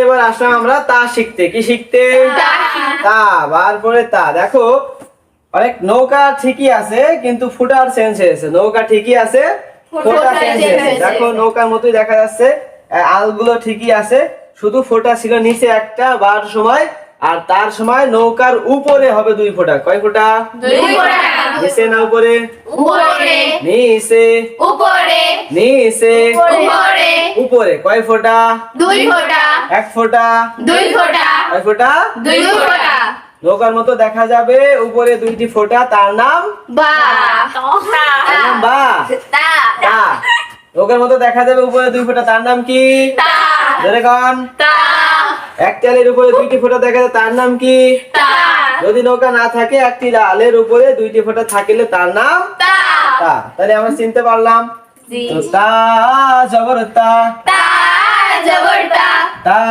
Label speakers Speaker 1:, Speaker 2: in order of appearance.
Speaker 1: এবার আসলাম আমরা তা শিখতে। কি শিখতে? তা। বার পরে তা। দেখো অনেক নৌকা ঠিকই আছে কিন্তু ফুটার চেঞ্জ হয়েছে। নৌকা ঠিকই আছে, ফোঁটা চেঞ্জ হয়েছে। দেখো নৌকার মতোই দেখা যাচ্ছে, আলগুলো ঠিকই আছে, শুধু ফোঁটা ছিল নিচে একটা বার সময়, আর তার সময় নৌকার উপরে হবে 2 ফোঁটা। কয় ফোঁটা?
Speaker 2: 2 ফোঁটা।
Speaker 1: নিচে না উপরে?
Speaker 2: উপরে।
Speaker 1: নিচে।
Speaker 2: উপরে।
Speaker 1: নিচে।
Speaker 2: উপরে।
Speaker 1: উপরে। কয় ফোঁটা?
Speaker 2: 2 ফোঁটা।
Speaker 1: 1 ফোঁটা।
Speaker 2: 2 ফোঁটা।
Speaker 1: কয় ফোঁটা?
Speaker 2: 2 ফোঁটা।
Speaker 1: নৌকার মতো দেখা যাবে, উপরে 2টি ফোঁটা, তার নাম
Speaker 2: বা।
Speaker 1: তার নাম বা।
Speaker 2: তা।
Speaker 1: তা। নৌকার মতো দেখা যাবে, উপরে 2 ফোঁটা, তার নাম কি?
Speaker 2: তা।
Speaker 1: জোরে কন।
Speaker 2: তা।
Speaker 1: একটি আলের উপরে 2টি ফোঁটা দেখা যায়, তার নাম কি?
Speaker 2: তা।
Speaker 1: যদি নৌকা না থাকে, একটি আলের উপরে 2টি ফোঁটা থাকলে তার নাম
Speaker 2: তা।
Speaker 1: তা। তাহলে আমরা চিনতে পারলাম।
Speaker 2: জি।
Speaker 1: তো তা জবর তা।
Speaker 2: তা জবর তা।
Speaker 1: তা